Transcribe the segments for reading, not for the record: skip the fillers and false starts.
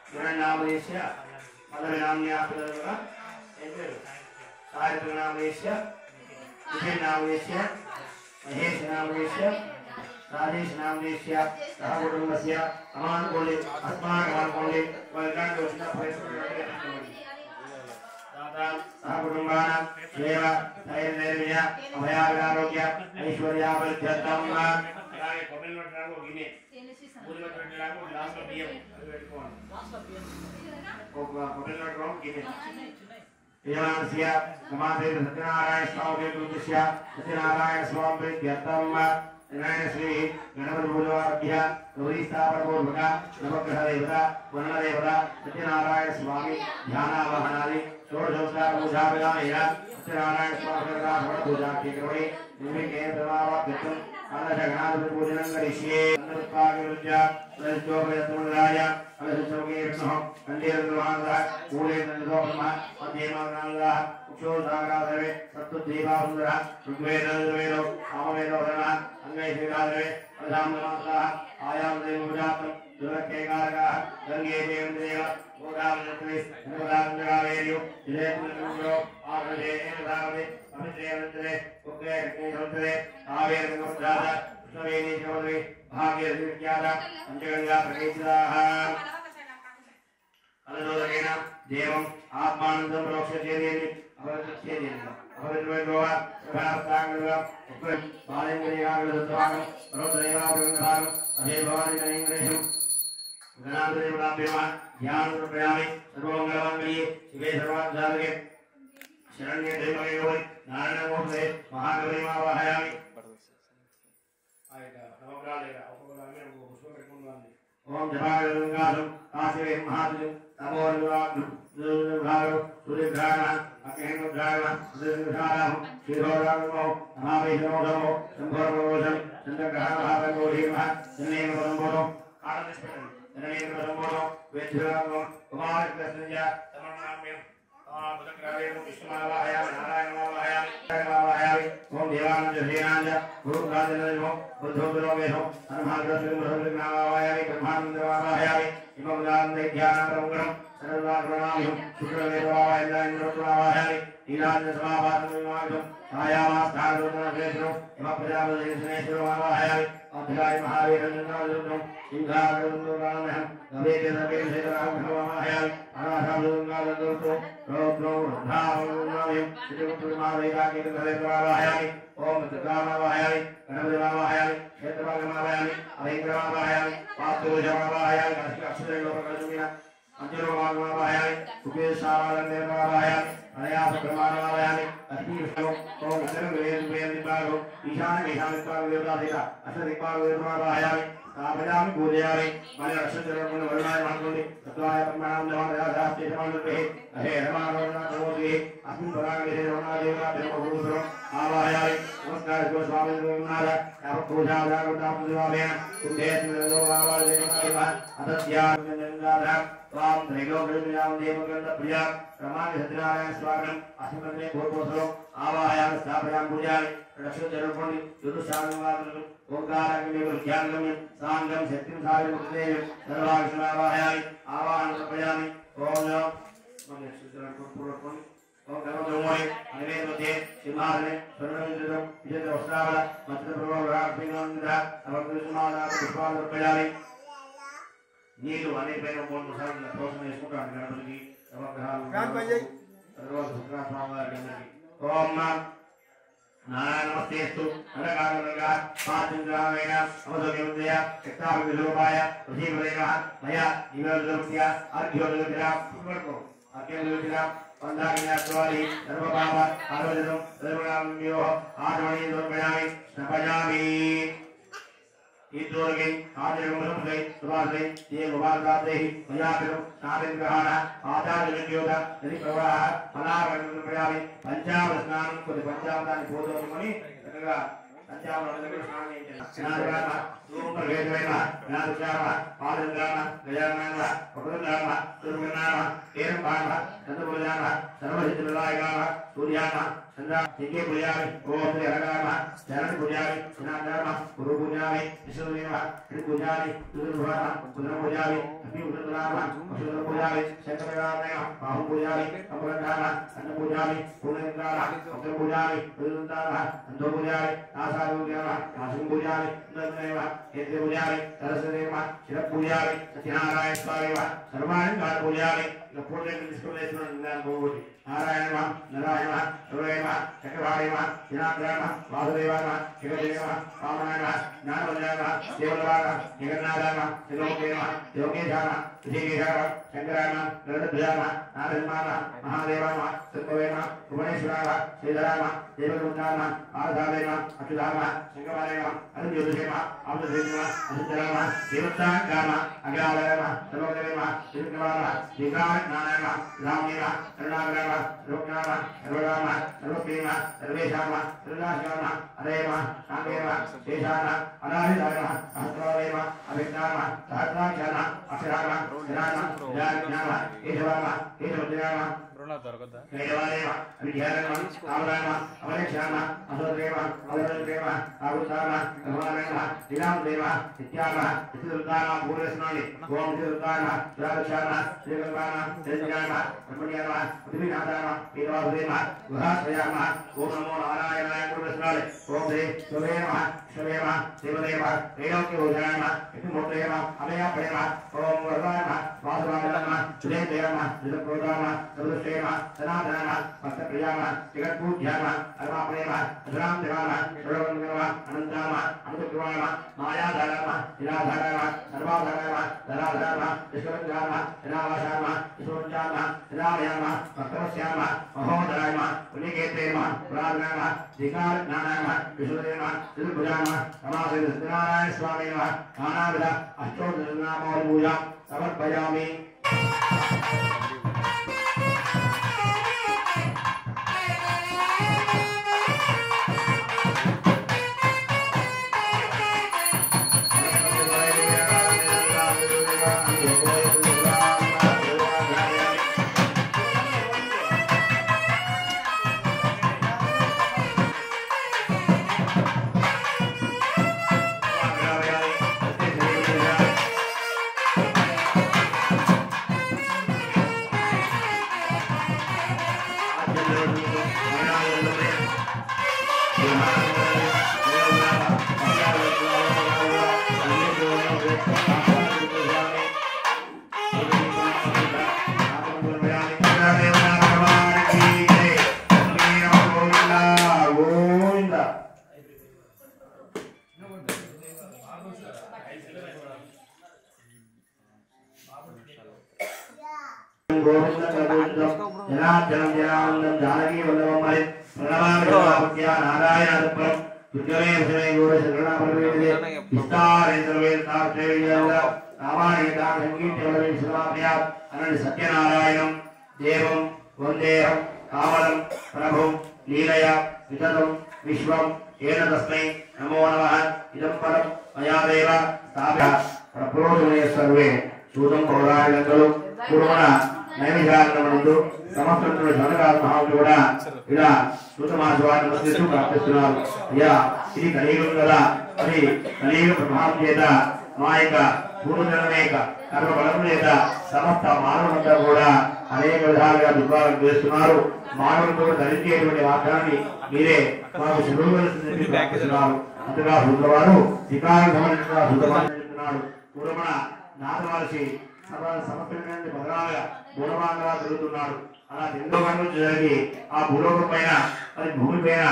హిరణ్యామదేశ్య మదనామ్యాపులగా సాహిత్యనామదేశ్య విజయనామదేశ్య మహేశనామదేశ్య రాజేశనామదేశ్య సహ కుటుంబస్య అమానుకోళి అస్మాకమానుకోళి వాళ్ళకి వచ్చిన పరిస్థితులు సహ కుటుంబానాం శ్రేయ ధైర్య అభయారోగ్య ఐశ్వర్యాభివృద్ధ్యర్థం సత్యనారాయణ స్వామి సత్యనారాయణ స్వామి శ్రీ గణపతి పూజాభ్య గౌరీ స్థాపనపూర్వక నవగ్రహ దేవత వర్ణదేవత సత్యనారాయణ స్వామి ధ్యానావహనాది షోడశోపచార పూజాభిధాయ సత్యనారాయణ స్వామి పూజాఖ్యక్రమే నిర్మికే ప్రమావాక్యం ఆదర్శగణాధిపతి పూజనం కరిష్యే సందర్భాగ్య ప్రజోపయత్మరాయ అలసోగేర్ణః కండేర్వాంగ కూలేంద్రోపమ మధ్యేమానాంగ ఉక్షోదాగాదవే సత్తుదీపాసుందర ఋగ్వేదవేదో సామవేదోధన అంగైశ్రీగాదవే ప్రధానమాసః ఆయామదేవజాతం దురకేకారక గంగే దేవేంద్రేవ గోదావరి అనురాగంగావేయు జిలేంద్రో ఆగ్రహేనదావే అమిత్రేంద్రే ఉగ్రేంద్రే ఆవేర్గోదాద కృష్ణవేణి చౌదరి భాగ్యవిఖ్యాత పంచగంగా ప్రకేశితాః అలదోదరేణ దేవం ఆత్మానందం ప్రోక్షచేదేని అవగతచేదేని అవగతవేదోవ ప్రభాస్తాంగగా ఉగ్ర బాలేంద్రియాగలదత్వాగం రోదరేవాగంగాగం అదే భవాని కనేంద్రేషం గణాదేవలాభ్యమ ధ్యానం ప్రయామి సర్వమంగళమంగళే శివే సర్వార్థాలకే శరణ్యే దేవయోై నారాయణమూర్తే మహాగౌరీమావాహయామి ఓం జపాగంగాసం కాశీవే మహాత్మం తమోర్వాగ్నం దుర్గారు సూర్యగ్రహణ అగ్నిగ్రహణ దుర్గారాహం శిరోరాగమో మహావైష్ణవోధమో సంభోరమోషం చంద్రగ్రహణమహారంగోధీమ జన్నేమపదంబోధం ఆనందిస్పటం జన్నేమపదంబోధం వేద్యురాగమో కుమారకృష్ణజ తమన్నామ్యం బుధగ్రహేణ విష్ణుమావాహయామి నారాయణమావాహయామి ఓం దేవానంద శ్రీనాంజ గురురాజనో బుద్ధోదరోవేహం హనుమాన్ బ్రహ్మానందమావాహయామి ఇమముదానందధ్యానప్రముఖం సర్వాగ్రణామిహం శుక్రవేదవాహయామి నీలాంజసమాభాసమిమాగం ఛాయామాస్థానోదనం ఇమప్రజాపతిశ్రేశ్వరమావాహయామి అధ్యాయ మహావీరంజనాదుర్గం సింహాగరుందరామహం గవేదవేదరామహయామి అనాథాదుర్గాదుర్గం రౌద్రో వృద్ధామయం శ్రీపుత్రమావేదాకేతవాహయామి ఓం త్రికామావాహయామి గణపతిమావాహయామి క్షేత్రమాగమావాహయామి అభయంకరమావాహయామి పాత్రోజమావాహయామి అక్షరలోకకల్పిన అంజనమాగమావాహయామి ఉపేశావాలందేవావాహయామి అనయాసప్రమాణమావాహయామి అశ్వీష్ణవం ఓం ఇతరం ఈశాన్యీశాన్యదేవతాధిక అష్టదిక్పాలదేవతావాహయామి స్థాపయామి పూజయామి మరి అక్షరమును వరుణాయ మహంతుని తత్వాయ బ్రహ్మానందమాదాస్తిమానుతే అహే రమానోనాథోతి అస్మిన్ పరాగేశే రమణాదేవతాభ్యమభూసురం ఆవాహయామి నమస్కార స్వామి నాద పూజాదాగతాపుజావేన కుందేశ్వరలోవావాదేవతాదేవ అతత్యాగంగాధ త్వాం త్రైలోక్యమియాం దేవగంధ ప్రియా రమామి సత్యనారాయణ స్వాగతం అస్మిన్నే భూర్భూసురం ఆవాహయామి స్థాపయామి పూజయామి రక్షజరుపణి యుదుశానంగాదులు ఓంకారాగ్నివేగం ధ్యానగమ్యం సాంగం శక్తిం సాగరముదేవం సర్వాక్షమావాహయామి ఆవాహనం సమర్పయామి ఓం నమః శివరాత్మపూర్వకం ఓం గణపతిమోహి అనివేదమధ్యే సింహాసనే స్వర్ణమింద్రం విజయ వస్త్రావళ మత్స్యప్రభోరాక్షిణాంధ్ర సమర్పయామి పుష్పాలు నీళ్ళు అనేకమైన 3 సార్లు కోసం వేసుకుంటాను గణపతికి నవగ్రహాలు తర్వాత శుక్రస్వామి ఓం నమస్తేస్తు అనకారంగా పాంచంద్రావేణ అవధోనిముదయ చక్తావిలోపాయ ప్రతిపదేన మయా నివేదనస్య అర్ఘ్యోదయ పుష్పకో అర్ఘ్యోదయ వందాగ్నియాత్వారి సర్వపాప ఆరోజనం సర్వనామ్యో ఆత్మని దోర్పయామి స్నపయామి ఈదోర్గే ఆదిరములై సువాసై ఏ గోపాలదాతే మయాపిరం నారేంద్రహాణ ఆచార్యయోగ నది ప్రవాహ మనాగణం ప్రయామి పంచామృత స్నానం కొన్ని పంచామృతాన్ని పోదోమని చక్కగా పంచామృత స్నానం చేయించారు ఓం వేదవేమ నాదుచామ పాదంగామ గజానామ పకృతామ దుర్గనామ ఏరంబామ చంద్రపుజామ సర్వసిద్ధివిలాయగామ సూర్యామ చంద్ర సింగే పూజామి ఓం శ్రీ హరగామ శరణి పూజామి సునాగామ గురు పూజామి విష్ణుదేవ శ్రీ పూజామి దుర్భామ పునః పూజామి అగ్ని ఉదరామ అశుద్ధ పూజామి శంకరగామ బాహు పూజామి అమృతామ అన్న పూజామి పూర్ణంగామ అగ్ని పూజామి ఉదరామ అంతో పూజామి నాసారు పూజామి నాశం పూజామి నందనేవ ఏతే పూజామి సరస్వదేవ శిర పూజామి సత్యనారాయణ స్వామి సర్వాణి కాల పూజామి పూజలు తీసుకునేస్తున్నాను నారాయణ నారాయణ శివరేమ చక్రవాణిమ దినాగ్రహణ వాసుదేవాన శివదేవ వామనాయణ జ్ఞానవదేవ దేవలవాన జగన్నాథాన శిలోకేమ యోగేశాన విజయకేశాన శంకరాయణ గరుడధ్వజాన నారసింహాన మహాదేవాన శంకవేమ భువనేశ్వరాన శ్రీధరామ దేవగుండాన ఆరధాదేవ అచ్యుతామ శంకరాయణ అరుజ్యోతిషేమ అమృతేమ అశుద్ధరామ దేవతాగామ అగ్రాలయమ సర్వదేవ శ్రీకృష్ణవాన శ్రీకార నారాయణ రామేణ కరుణాగ్రహ లోకనామ సర్వరామ సర్వప్రేమ సర్వేశామ సర్వనాశామ అరేమ శాంతేమ శేషాన అనాహితామ అహస్రావేమ అభిజ్ఞామ సహస్రాక్షాన అక్షరామ జ్ఞాన జ్ఞాన కేశవామ కేశవజ్ఞాన కేశవాదేవ అవిధ్యారేమ కామరామ అవలేక్షామ అసోద్రేమ అవధరేమ ఆగుతామ భగవానేమ శ్రీరామదేవ నిత్యామ నిత్యదుర్గామ పూర్వేశ్వరాణి ఓం శ్రీదుర్గామ శ్రీరాక్షామ శ్రీగంగామ శ్రీజ్ఞాన బ్రహ్మణ్యామ అభినాథామ వీరవాసుదేవ గుహాశ్రయామ ఓం నమో నారాయణాయ పూర్వేశ్వరాణి ఓం శ్రీ శివేమ శివేమ దేవదేవ త్రైలోక్యభూషణామ విష్ణుమూర్తేమ అభయప్రేమ ఓం వరదామ వాసువామ సురేంద్రేమ శ్రీప్రోదామ సర్వశ్రేమ సనాతనామ భక్తప్రియామ జగత్పూజ్యామ అర్వాప్రేమ అధరాం దేవామ సర్వగంగమ అనంతామ అమృతృవామ మాయాధారామ నిరాధారామ సర్వాధారామ ధరాధారామ విశ్వరంగామ నిరావాసామ విశ్వంచామ నిరామయామ భక్తవశ్యామ మహోదరాయమ పుణ్యకేత్రేమ పురాధనామ ధికార జ్ఞానామ విశ్వదేవ శ్రీభుజామ రమాశ్రీ సత్యనారాయణ స్వామి నానావిధ అష్టోత్తరనామావళి పూజ సమర్పయామి. సత్యనారాయణం దేవం వందేహం కామలం ప్రభు లీలయా వితతం విశ్వం ఏన తస్మై నమో నమః ఇదం పరం మయాదేవ స్థాప్య ప్రప్రోజనే సర్వే సూతం పౌరాణికలు పూర్వణ నైమిషాంతమనందు సమస్త జనకాల మహాములు కూడా ఇలా సూతమాసవాన్ని నమస్కరిస్తూ ప్రార్థిస్తున్నారు. అయ్యా ఇది కలియుగం కదా, అది కలియుగ ప్రభావం చేత మా యొక్క పూర్వజన్మేక కర్మ బలం చేత సమస్త మానవులంతా కూడా అనేక విధాలుగా దుఃఖాలను చేస్తున్నారు. మానవులతో ధరించేటువంటి వాక్యాన్ని మీరే మాకు చదువువలసింది ప్రార్థిస్తున్నారు. అంతగా బుద్ధవారు వికారం గమనించగా బుద్ధమాడుతున్నాడు. పూర్వణ నాదమహర్షి సమర్పించడానికి బదలాగా మూలమాంగలా తిరుగుతున్నాడు. అలా రెండో గంటలు జరిగి ఆ భూలోకం పైన అది భూమి పైన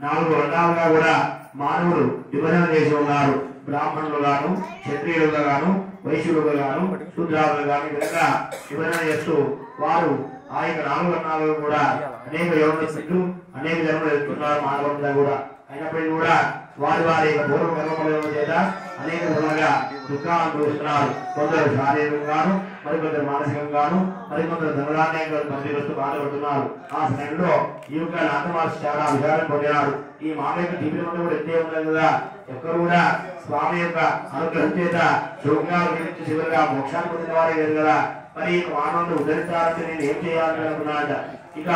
4 వర్గాలుగా కూడా మానవుడు విభజన చేసి ఉన్నారు. బ్రాహ్మణులు గాను, క్షత్రియులుగా గాను, వైశ్యులుగా గాను, శూద్రాలుగా గాను విధంగా విభజన చేస్తూ వారు ఆ యొక్క 4 వర్ణాలు కూడా అనేక యోగస్తులు అనేక జన్మలు ఎత్తున్నారు మానవులంతా కూడా. అయినప్పటికీ కూడా వారి వారి యొక్క పూర్వ కర్మల చేత అనేక విధంగా దుఃఖాలు అనుభవిస్తున్నారు. కొందరు శారీరకంగాను, మరికొందరు మానసికంగాను మరికొందరు ధనధాన్యంగా పంపిస్తూ బాధపడుతున్నారు. ఆ సమయంలో ఈ యొక్క నాథమాసి చాలా విచారం పొందినాడు. ఈ మామ యొక్క జీవితం అంతా కూడా ఎంతే ఉన్నది కదా, ఎక్కరు కూడా స్వామి యొక్క అనుగ్రహం చేత సుఖంగా జీవించి చివరిగా మోక్షాన్ని పొందిన వారే లేదు కదా. మరి ఈ మానవుని ఉద్ధరించాలంటే నేను ఏం చేయాలని అనుకున్నాడ. ఇక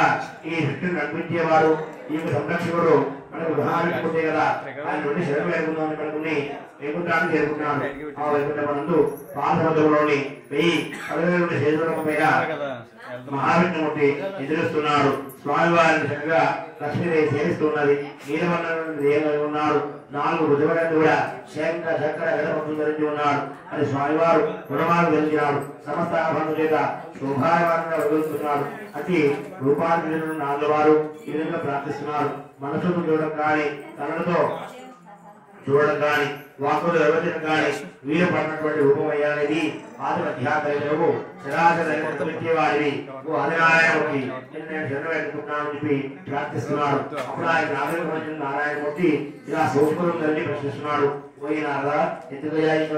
ఈ శక్తిని నడిపించేవాడు ఈ సంరక్షకుడు మనకు ఉదాహరణకు ఉంటే కదా, ఆయన నుండి శరణం వేడుకుందామని కనుక్కుని వైకుంఠాన్ని చేరుకున్నాడు. ఆ వైకుంఠమనందు పాదసముద్రంలోని 1000 నుండి శేషవరం పైన మహావిష్ణుమూర్తి ఎదురుస్తున్నాడు. స్వామివారిని చక్కగా లక్ష్మీదేవి సేవిస్తున్నది. నీలవర్ణ ఉన్నాడు. 4 భుజములను కూడా శంఖ చక్ర గదపంతులు ధరించి ఉన్నాడు. అని స్వామివారు గుణమాలు ధరించినాడు. సమస్త ఆభరణుల చేత శోభాయమానంగా వదులుతున్నాడు. అతి రూపాన్ని 4 వారు ఈ విధంగా ప్రార్థిస్తున్నారు. మనసుతో చూడడం కానీ కళ్ళతో చూడడం కానీ వాక్కులు నిర్వచనం కానీ వీరు పడినటువంటి రూపం అయ్యానేది ఆది అధ్యాత్మకు చరాచరవాడివి ఓ ఆదినారాయణమూర్తి నేను శరణ పెట్టుకుంటున్నాను చెప్పి ప్రార్థిస్తున్నాడు. అప్పుడు ఆయన నారాయణమూర్తి ఇలా సూక్ష్మం తల్లి ప్రశ్నిస్తున్నాడు. పోయినారా ఎందుకయ్యా ఇంకా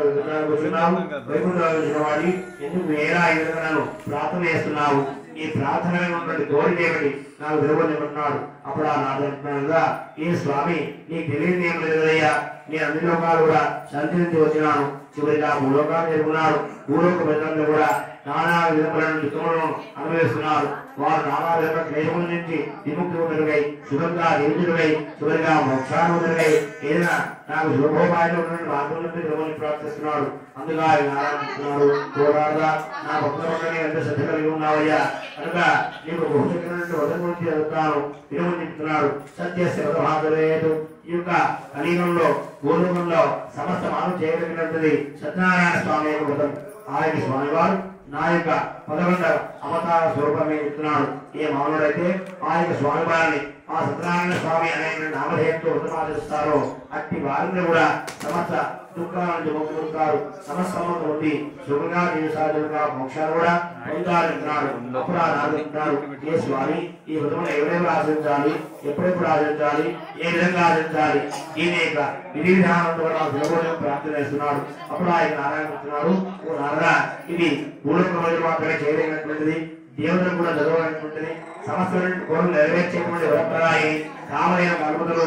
కూర్చున్నావు? వైకుంఠరావు వాడి ఎందుకు వేరా ఈ విధంగా ప్రార్థన చేస్తున్నావు? ఈ ప్రార్థన ఉన్నటువంటి కోరిక ఏమిటి నాకు తెలియబడుతున్నాడు. అప్పుడు ఆ నాదంటున్నాడుగా, ఈ స్వామి నీకు తెలియదు ఏం లేదయ్యా, నేను అన్ని లోకాలు కూడా శాంతి నుంచి వచ్చినాను. చివరిగా భూలోకాలు చేరుకున్నాడు. భూలోక ప్రజలందరూ కూడా నానా విధములను దుఃఖములను అనుభవిస్తున్నారు. వారు నానా విధముల క్లేశముల నుంచి విముక్తి మెరుగై సుఖంగా నిరుజులుగై చివరిగా మోక్షాన్ని మెరుగై ఏదైనా నాకు శుభోపాయంలో ఉన్నటువంటి మార్గం నుండి తిరుమలని ప్రార్థిస్తున్నాడు. అందుగా ఆయన ఆరాధిస్తున్నాడు. పోరాడదా నా భక్తులని ఎంత శ్రద్ధ కలిగి ఉన్నావయ్యా, కనుక నీకు బహుశక్తి వదల గురించి చదువుతాను తిరుమని చెప్తున్నాడు. సత్యస్య వదమాదరేతు ఈ యొక్క కలియుగంలో పూర్వంలో సమస్త మానవ చేయగలిగినటువంటి సత్యనారాయణ స్వామి యొక్క వ్రతం. ఆయన స్వామివారు నా యొక్క 11వ అవతార స్వరూపమే చెప్తున్నాడు. ఏ మానవుడైతే ఆ యొక్క స్వామివారిని ఆ సత్యనారాయణ స్వామి అనే నామధేయంతో వ్రతమాచరిస్తారో అట్టి వారిని కూడా సమస్త దుఃఖాల నుంచి మొక్కుతారు. సమస్తమంతో ఉంది సుఖంగా జీవించాలుగా మోక్షాలు కూడా పొందాలంటున్నాడు. అప్పుడు ఆరాధింటున్నాడు. ఏ స్వామి ఈ వ్రతమును ఎవరెవరు ఆచరించాలి, ఎప్పుడెప్పుడు ఆచరించాలి, ఏ విధంగా ఆచరించాలి, దీని యొక్క విధి విధానంతో సులభంగా ప్రార్థన చేస్తున్నాడు. అప్పుడు ఆయన నారాయణిస్తున్నాడు. ఓ నారద, ఇది భూలోక ప్రజలు మాత్రమే చేయలేనటువంటిది, దేవుడు కూడా చదవాలనుకుంటుంది. సమస్త కోరికలు నెరవేర్చేటువంటి వరప్రదాయి కామలైన కల్పతలో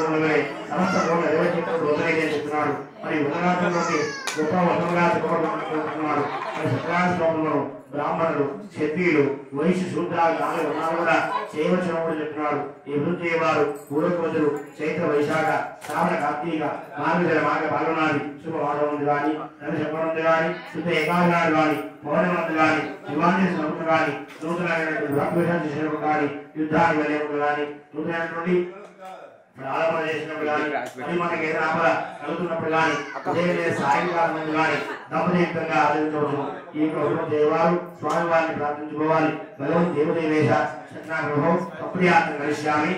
సమస్త కోరికలు నెరవేర్చేటువంటి వదలైతే చెప్తున్నాడు. మరి ఉదరాత్రంలోకి గొప్ప వదలుగా చెప్పుకుంటున్నాడు. మరి సత్యనారాయణ స్వాములను బ్రాహ్మణులు, క్షత్రియులు, వైశ్య శూద్రాలు 4 వర్ణాలు కూడా చేయవచ్చిన కూడా చెప్తున్నాడు. ఈ వృద్ధి చేయవారు పూర్వక రోజులు చైత్ర వైశాఖ శ్రావణ కార్తీక మార్గశిర మాఘ పాల్గొనాలి శుభవాదముంది కానీ రవి శంకరుంది కానీ శుద్ధ ఏకాగ్రాలు కానీ పౌర్ణమంది కానీ శివాంజలి సముద్రం కానీ నూతనమైనటువంటి భక్తివేషాలు చేసినప్పుడు కానీ యుద్ధానికి వెళ్ళేప్పుడు కానీ నూతనమైనటువంటి ఆలోచన చేసినప్పుడు కానీ మరి మనకి ఏదైనా ఆపద కలుగుతున్నప్పుడు కానీ సాయంకాలం మంది కానీ దంపతీయుక్తంగా ఆచరించవచ్చు. ఈ దేవారు స్వామివారిని ప్రార్థించుకోవాలి. భగవంతు దేవదేవేశ సత్యనారాయణ అప్రియాత్మ కలిశామి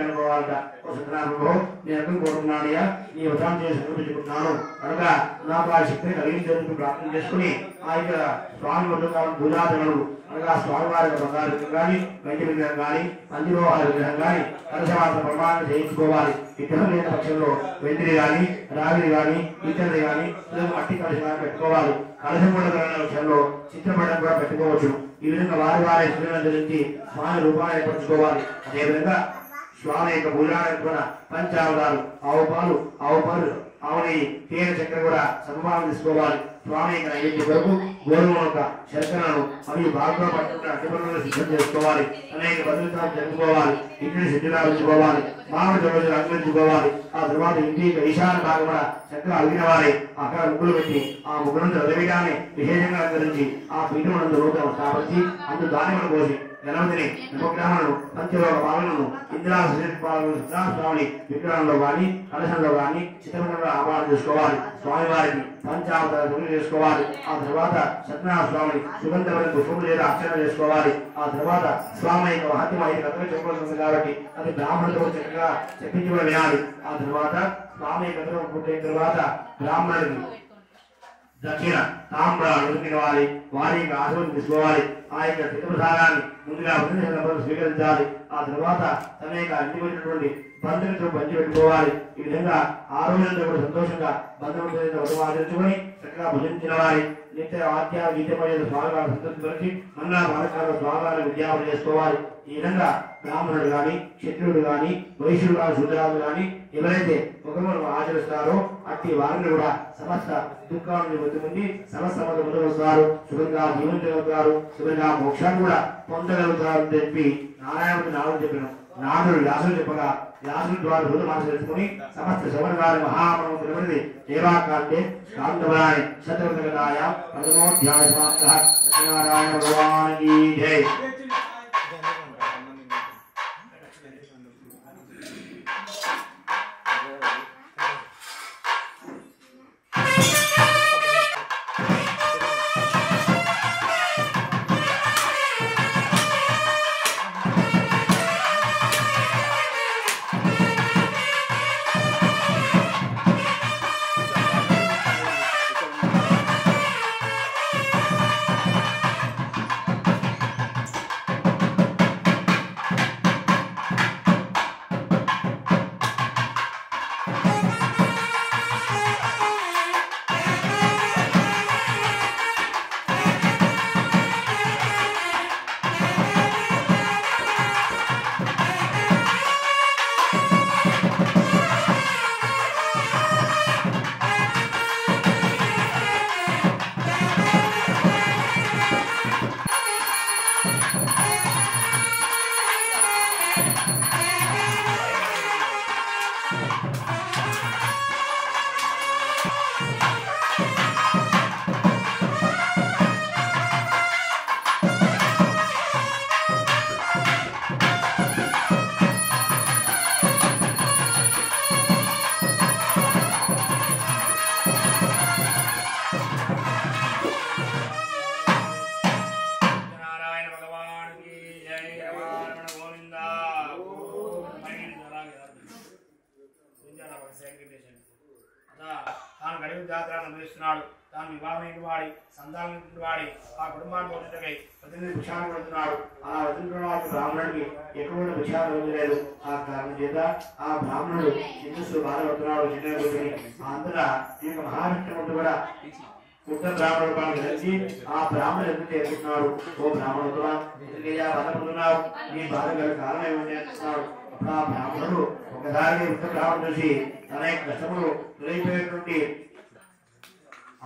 అనుకోవాలట. ఓ సత్యనారాయణ నేను ఎక్కడ కోరుకున్నానయ్యా, నీ వ్రతం చేసి చూపించుకుంటున్నాను కనుక నాకు ఆ శక్తిని కలిగించేందుకు ప్రార్థన చేసుకుని ఆ యొక్క స్వామి వద్ద పూజాదనుడు అనగా స్వామివారి బంగారు విగ్రహం కానీ వెండి విగ్రహం కానీ పందిరోహాల విగ్రహం కానీ కలశవాస ప్రమాణం చేయించుకోవాలి. విగ్రహం లేని పక్షంలో వెండిని కానీ రాగిని కానీ ఇతరులు కానీ మట్టి కలశం కానీ పెట్టుకోవాలి. కలశం కూడా విషయంలో చిత్రపటం కూడా పెట్టుకోవచ్చు. ఈ విధంగా వారి వారి శరీరం ధరించి స్వామి రూపాన్ని ఏర్పరచుకోవాలి. అదేవిధంగా స్వామి యొక్క పూజానికి కూడా పంచావతాలు ఆవు పాలు ఆవుని తేనె చక్కెర కూడా సమపాలన తీసుకోవాలి. స్వామి యొక్క నైవేద్య కొరకు గోధుమ యొక్క శర్కరను మరియు బాగా పట్టుకున్న అడ్డుపనులను సిద్ధం చేసుకోవాలి. అనేక భద్రతలు జరుపుకోవాలి. ఇంటిని సిద్ధిగా ఉంచుకోవాలి. మామిడి రోజులు అలంకరించుకోవాలి. ఆ తర్వాత ఇంటి ఈశాన్య భాగం కూడా చక్కగా అలిగిన వారి అక్కడ ముగ్గులు పెట్టి ఆ ముగ్గులంతా ఉదవిగానే విశేషంగా అలంకరించి ఆ పీఠమునందు రూపం స్థాపించి అందు దానిమను పోసి గణపతిని ఉపగ్రహాలను పంచలోక పాలనను ఇంద్రాస్వామి విగ్రహంలో కానీ కలశంలో కానీ చిత్రపటంలో ఆహ్వానం చేసుకోవాలి. స్వామివారికి పంచావతార చేసుకోవాలి. ఆ తర్వాత సత్యనారాయణ స్వామిని సుగంధమైన పుష్పములు లేదా అర్చన చేసుకోవాలి. ఆ తర్వాత స్వామి యొక్క మహత్యం అయితే కథలు చెప్పవలసింది కాబట్టి అది బ్రాహ్మణులతో చక్కగా చెప్పించుకుని వినాలి. ఆ తర్వాత స్వామి కథలు పుట్టిన తర్వాత బ్రాహ్మణుడికి దక్షిణ తాంబూలాలు తినవాలి. వారి యొక్క ఆశీర్వాదం తీసుకోవాలి. ఆ యొక్క పితృసారాన్ని ముందుగా స్వీకరించాలి. ఆ తర్వాత తన యొక్క అన్ని వచ్చినటువంటి బంధువులతో పంచి పెట్టుకోవాలి. ఈ విధంగా ఆ రోజులంతా కూడా సంతోషంగా బంధువులతో ఆచరించుకొని చక్కగా భుజించిన వారి నిత్య వాద్య గీతమైన స్వామివారి సంతృప్తి పరిచి మన్నా బాలకాల స్వామివారి విద్యాపన చేసుకోవాలి. ఈ విధంగా బ్రాహ్మణుడు గాని క్షత్రుడు గాని వైశ్యుడు గాని శూద్రాలు గాని ఎవరైతే ముఖమును ఆచరిస్తారో అట్టి వారిని కూడా సమస్త దుఃఖాలను పొంది సమస్త పొందగలుగుతారు, సుఖంగా జీవించగలుగుతారు, సుఖంగా మోక్షాన్ని కూడా పొందగలుగుతారు అని చెప్పి నారాయణుడు నాలుగు చెప్పిన నాడుడు వ్యాసులు చెప్పగా వ్యాసుల ద్వారా హృదయ మనసు తెలుసుకుని సమస్త శబరిగారి మహామనం తెలియనిది దేవాకాండే శాంతవరాయ శతవృతగదాయ ప్రథమోధ్యాయ సమాప్తః. సత్యనారాయణ భగవానికి జై. తాను గడివి జాతరను అనుభవిస్తున్నాడు. తాను వివాహమైన వాడి సంతానం వాడి ఆ కుటుంబాన్ని పోషించకై ప్రతినిధి భిక్షాన్ని పెడుతున్నాడు. అలా వదిలిన బ్రాహ్మణుడికి ఎటువంటి భిక్షాలు వదిలేదు. ఆ కారణం చేత ఆ బ్రాహ్మణుడు చిన్నస్సు బాధపడుతున్నాడు. చిన్న అంతటా ఈ యొక్క మహావిష్ణుడు కూడా ఉత్తర బ్రాహ్మణుడు పాలు కలిసి ఆ బ్రాహ్మణుడు ఎందుకు చేరుకుంటున్నాడు. ఓ బ్రాహ్మణుడుగా ఎందుకయ్యా బాధపడుతున్నావు, నీ బాధ గల కారణం ఏమని చేస్తున్నాడు. అప్పుడు ఆ బ్రాహ్మణుడు ఒకసారి ఉత్తర బ్రాహ్మణుడు చూసి తన యొక్క కష్టములు తొలగిపోయేటువంటి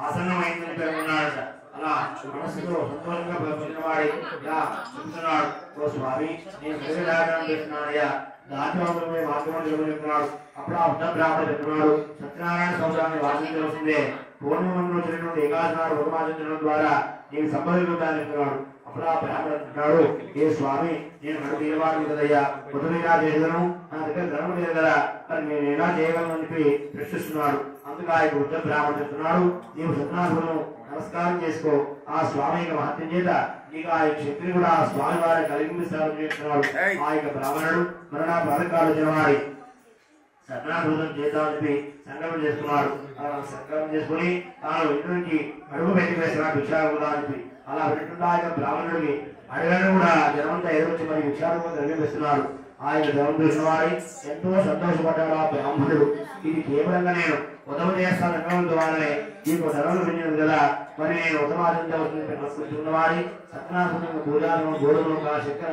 ఆసన్నమైందని పేర్కొన్నాడట. అలా మనసులో సంతోషంగా పొందినవాడి ఇలా చెప్తున్నాడు, ఓ స్వామి నేను ప్రజలాగడం చేస్తున్నానయ్యా, దాంట్లో మార్గం చెబుతున్నాడు. అప్పుడు ఆ ఉత్తర బ్రాహ్మణుడు చెప్తున్నాడు, సత్యనారాయణ సంవత్సరాన్ని వాసించవలసిందే, పూర్ణమంలో వచ్చినటువంటి ఏకాదశనాడు ఉపమాసించడం ద్వారా నీకు సంబంధించుతానని చెప్తున్నాడు. అప్పుడు ఆ బ్రాహ్మణుడు అంటున్నాడు, ఏ స్వామి నేను నడు తీరవాడిని కదయ్యా, పొద్దునైనా చేయగలను, నా దగ్గర ధర్మం లేదు కదా, మరి నేను ఎలా చేయగలను అని చెప్పి ప్రశ్నిస్తున్నాడు. అందుకు ఆ యొక్క ఉత్తర బ్రాహ్మణుడు చెప్తున్నాడు, నీవు సత్యనాథులను నమస్కారం చేసుకో, ఆ స్వామి యొక్క మహత్యం చేత నీకు ఆ యొక్క శక్తిని కూడా ఆ స్వామి వారిని కలిగిస్తారని చెప్తున్నాడు. ఆ యొక్క బ్రాహ్మణుడు మరణ పథకాలు జనవాడి సత్యనాథులను చేద్దామని చెప్పి సంకల్పం చేసుకున్నాడు. అలా సంకల్పం చేసుకుని తాను ఇంటి నుంచి అడుగు పెట్టి వేస్తున్నాడు భిక్షాలు అని చెప్పి. అలా వింటున్న ఆ యొక్క బ్రాహ్మణుడికి అడగడం కూడా జనమంతా ఎదురొచ్చి మరి భిక్షాలు నిర్వహిస్తున్నాడు. ఆ యొక్క జనం చూసిన వారి ఎంతో సంతోషపడ్డాడు ఆ బ్రాహ్మణుడు. ఇది కేవలంగా నేను ఉదమ చేస్తాను రంగం ద్వారానే నీకు ధరలు పెంచినది కదా, మరి నేను ఉదమాదించవలసిన వారి సత్యనాథులను పూజాలను గోధుమలు చక్కెర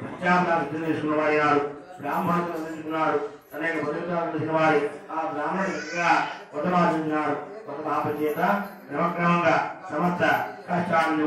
పంచామృతాలు సిద్ధం చేసుకున్న వాడి నాడు బ్రాహ్మణుడు అందించుకున్నాడు. అనేక పద్ధతులు తెలిసిన వాడి ఆ బ్రాహ్మణుడు ఉదమాదించినాడు. ఒక పాప చేత క్రమక్రమంగా సమస్త కష్టాలను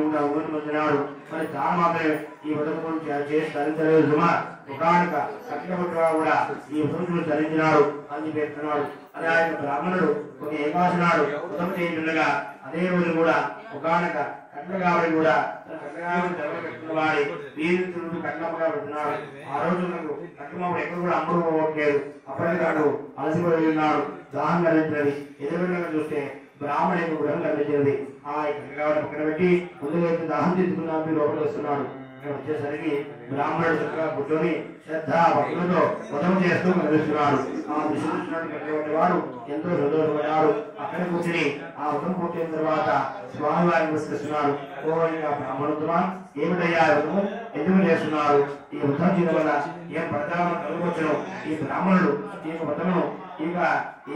పొందినాడు. మరి తాను మాత్రమే ఈ పథకం చేసి ధరించలేదు సుమా, ఒకనొక కట్టినట్టుగా కూడా ఈ పురుషుడు ధరించినాడు అని చెప్తున్నాడు. అని ఆ యొక్క బ్రాహ్మణుడు ఒక ఏకాదశి నాడు ఉదం చేయించుండగా అదే రోజు కూడా ఒకనొక కట్నగావిడి కూడా తన కట్నగావిడి తెరవబెట్టుకున్న వాడి వీరుడు కట్నమ్మగా పెడుతున్నాడు. ఆ రోజు నాకు కట్నమ్మ ఎక్కడ కూడా అమ్ముడు పోవట్లేదు. అప్పటికి నాడు అలసిపోయి ఉన్నాడు, దాహం కలిగించినది. ఎదురుగా చూస్తే బ్రాహ్మణుడు గృహం కనిపించినది. ఆ కట్నగావిడి పక్కన పెట్టి ముందుగా దాహం తీసుకున్నా మీరు లోపలికి వస్తున్నాడు. వచ్చేసరికి బ్రాహ్మణుడు చక్కగా కూర్చొని శ్రద్ధ భక్తులతో ఉదయం చేస్తూ కనిపిస్తున్నాడు. ఆ దృష్టి వాడు ఎంతో సంతోషపడ్డాడు. అక్కడ కూర్చుని ఆ ఉదయం పూర్తయిన తర్వాత స్వామి వారిని నమస్కరిస్తున్నాడు. ఓ ఇంకా బ్రాహ్మణుడుమా ఏమిటయ్యా ఉదయం ఎందుకు చేస్తున్నారు? ఈ ఉదయం చేయడం వల్ల ఏం ప్రచారం కలుగొచ్చను? ఈ బ్రాహ్మణుడు ఈ వ్రతమును ఇక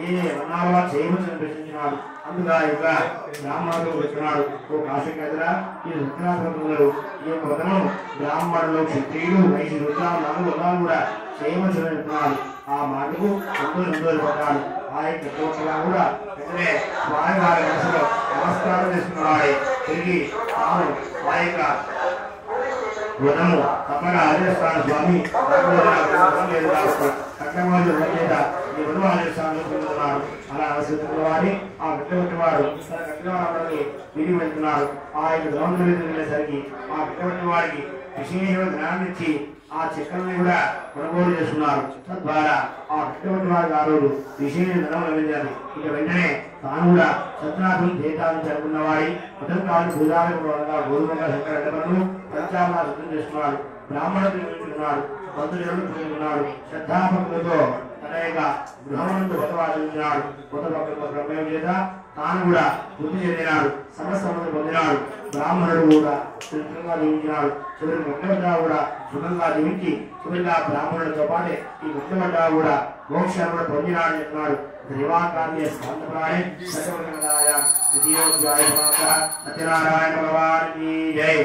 ఏ వర్ణాల చేయవచ్చని ప్రశ్నించినాడు. అందుగా ఇక బ్రాహ్మణుడు వచ్చినాడు. ఓ కాశీ కదరా ఈ సత్యనాథులు ఈ యొక్క వ్రతము బ్రాహ్మణులు క్షత్రియులు వైశ్య రుద్రాలు నాలుగు వర్ణాలు కూడా చేయవచ్చని చెప్తున్నాడు. ఆ మాటకు సంతోషం పడ్డాడు. ఆ యొక్క కూడా వెంటనే స్వామి వారి మనసులో నమస్కారం చేసుకున్నాడు. తిరిగి తాను ఆ యొక్క వ్రతము తప్పగా ఆచరిస్తాను స్వామి ఈ వ్రతం ఆచరిస్తాను అనుకుంటున్నాడు. అలా ఆలోచిస్తున్న వాడిని ఆ కట్టబట్టి వాడు తన కట్టవాడిని విరిగి వెళ్తున్నాడు. ఆ యొక్క ద్రౌపది వెళ్ళేసరికి ఆ కట్టబట్టి వాడికి విశేషమైన జ్ఞానాన్ని ఇచ్చి ఆ చెక్కల్ని కూడా కొనుగోలు చేస్తున్నారు. తద్వారా ఆ కట్టబట్టి వారి ఆరోడు విశేష ధనం లభించాలి. ఇక వెంటనే తాను కూడా సత్యనాథుని జీతాన్ని జరుపుకున్న వాడి మొదటి కాదు పూజాలకు గోధుమగా శంకరను పంచామా సిద్ధం చేస్తున్నాడు. బ్రాహ్మణుడు నిర్మించుకున్నాడు. బంధువులను చూసుకున్నాడు. శ్రద్ధాభక్తులతో తన యొక్క గృహమందు భగవాదించినాడు. కొత్త భక్తుల ప్రమేయం చేత తాను కూడా వృద్ధి చెందినాడు. సమస్తమును పొందినాడు. బ్రాహ్మణుడు కూడా సుఖంగా జీవించినాడు. చివరి ముఖ్యమంత్రి కూడా సుఖంగా జీవించి చివరిగా బ్రాహ్మణులతో పాటే ఈ ముఖ్యమంత్రి కూడా మోక్షాన్ని కూడా పొందినాడని చెప్తున్నాడు. శ్రీవాకార్య స్కందప్రాణి సత్యవృందాయ ద్వితీయోధ్యాయ సత్యనారాయణ భగవానికి జై.